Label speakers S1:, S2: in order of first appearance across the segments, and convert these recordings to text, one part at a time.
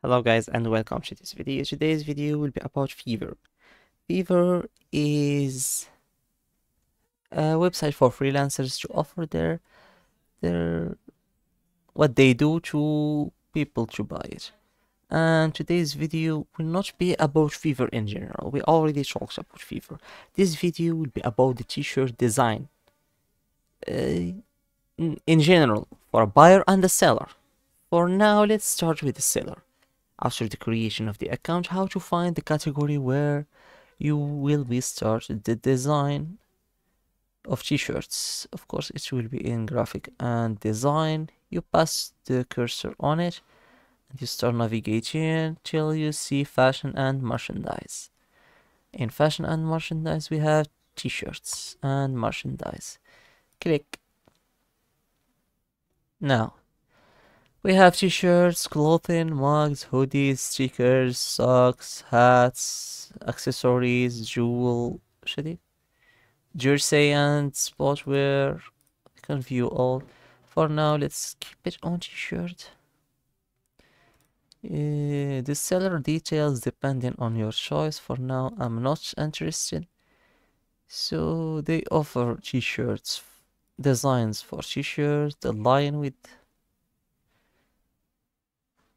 S1: Hello guys and welcome to this video. Today's video will be about Fiverr. Fiverr is a website for freelancers to offer their what they do to people to buy it. And today's video will not be about Fiverr in general. We already talked about Fiverr. This video will be about the t-shirt design in general for a buyer and a seller. For now, let's start with the seller. After the creation of the account, how to find the category where you will be started the design of t-shirts. Of course, it will be in graphic and design. You pass the cursor on it and you start navigating till you see fashion and merchandise. In fashion and merchandise, we have t-shirts and merchandise. Click. Now, we have t-shirts, clothing, mugs, hoodies, stickers, socks, hats, accessories, jersey and sportswear. You can view all. For now, let's keep it on t-shirt. The seller details depending on your choice. For now, I'm not interested. So they offer t-shirts, designs for t-shirts, the line with.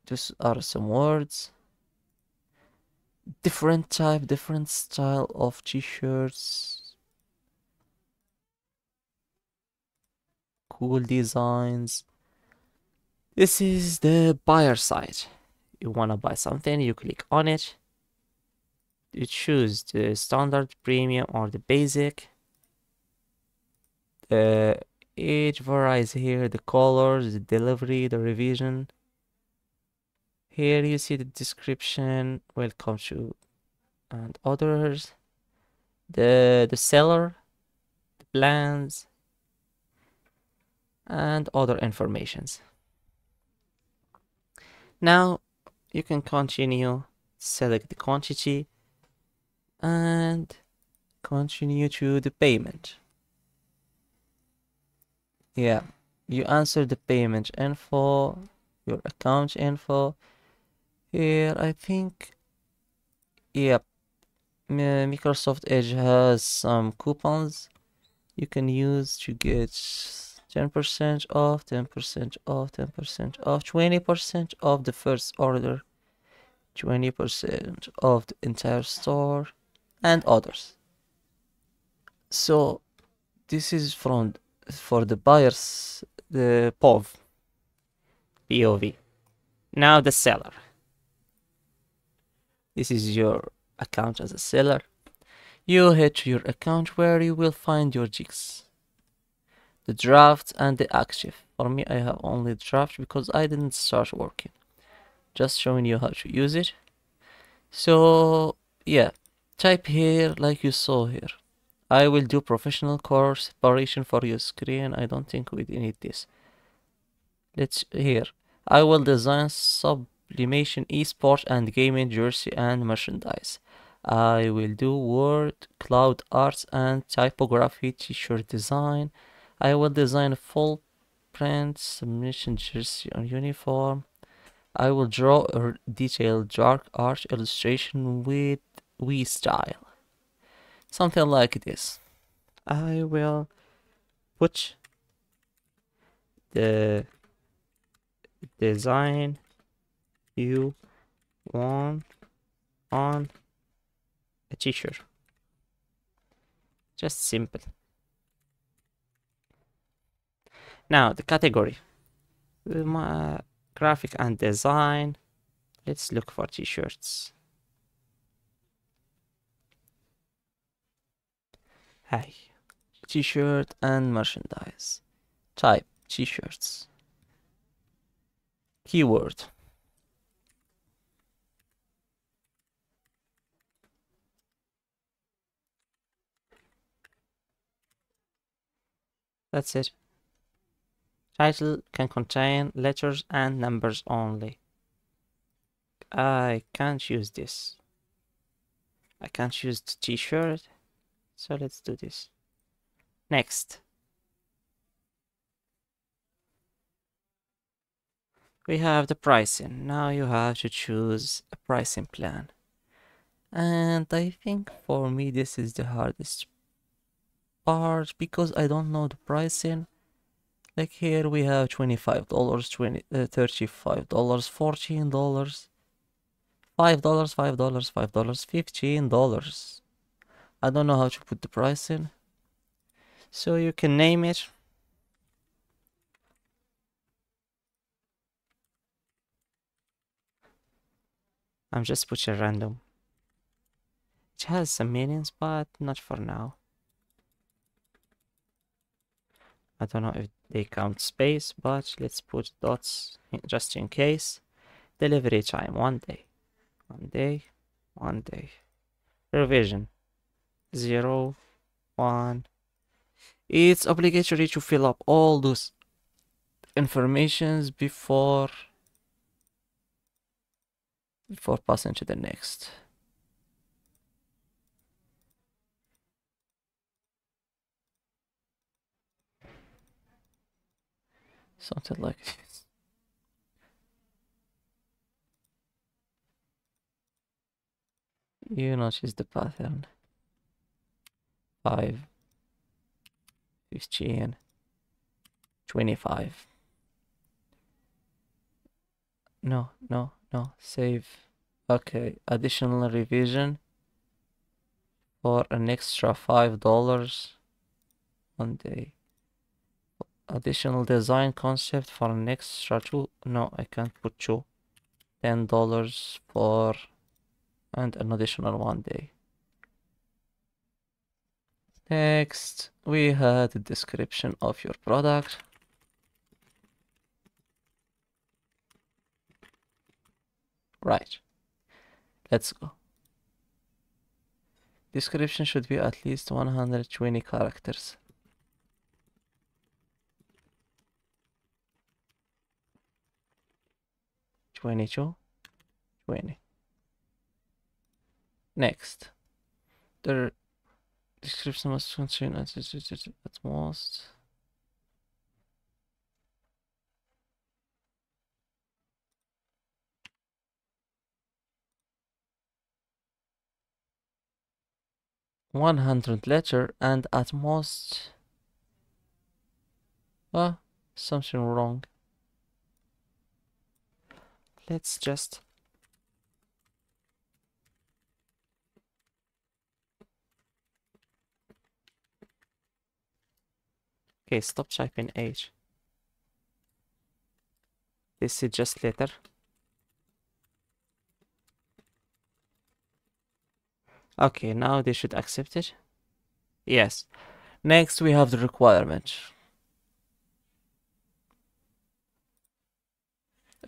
S1: These are some words. Different type, different style of t-shirts. Cool designs. This is the buyer side. You wanna buy something, you click on it. You choose the standard, premium, or the basic. The age varies here, the colors, the delivery, the revision. Here you see the description, welcome to and others. The seller, the plans, and other informations. Now you can continue, select the quantity, and continue to the payment. Yeah, you answer the payment info, your account info. Here, I think, yep, Microsoft Edge has some coupons you can use to get 10% off, 10% off, 10% off, 20% off the first order, 20% off the entire store, and others. So this is for the buyers, the POV. Now the seller. This is your account as a seller. You head to your account where you will find your jigs, the draft and the active. For me, I have only draft because I didn't start working. Just showing you how to use it. So yeah, type here like you saw here. I will do professional color separation for your screen. I don't think we need this. Let's here. I will design sublimation, esport and gaming jersey and merchandise. I will do word, cloud arts and typography t-shirt design. I will design a full print submission jersey on uniform. I will draw a detailed dark art illustration with Wii style. Something like this. I will put the design you want on a t-shirt. Just simple. Now the category. My graphic and design. Let's look for t-shirts. Hey, t-shirt and merchandise. Type t-shirts. Keyword. That's it. Title can contain letters and numbers only. I can't use this. I can't use the t-shirt. So let's do this. Next. We have the pricing. Now you have to choose a pricing plan. And I think for me this is the hardest part because I don't know the pricing. Like here we have $25, $35, $14, $5, $5, $5, $15. I don't know how to put the price in. So you can name it. I'm just putting random. It has some meanings, but not for now. I don't know if they count space, but let's put dots just in case. Delivery time, 1 day. 1 day, 1 day. Revision, 0, 1. It's obligatory to fill up all those informations before passing to the next. Something like this. You notice the pattern. 5, 15, 25. No, save. Okay, additional revision for an extra $5 1 day. Additional design concept for an extra 2. No, I can't put 2. $10 for and an additional 1 day. Next, we had the description of your product. Right. Let's go. Description should be at least 120 characters. $22, $20. Next, the description must contain at most 100 letter and at most something wrong. Let's just okay, stop typing H. This is just letter. Okay, now they should accept it. Yes. Next we have the requirement.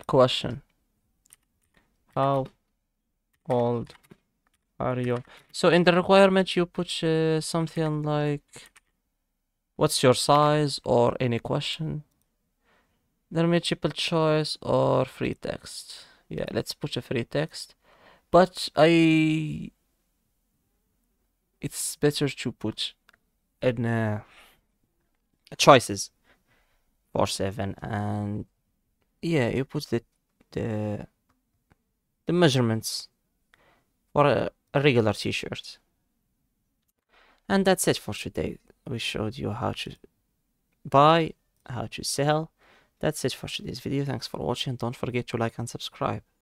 S1: Question. How old are you? So in the requirement you put something like what's your size or any question. Then multiple choice or free text. Yeah, let's put a free text. But it's better to put in choices for 7 and yeah, you put the measurements for a regular t-shirt. And that's it for today. We showed you how to buy, how to sell. That's it for today's video. Thanks for watching. Don't forget to like and subscribe.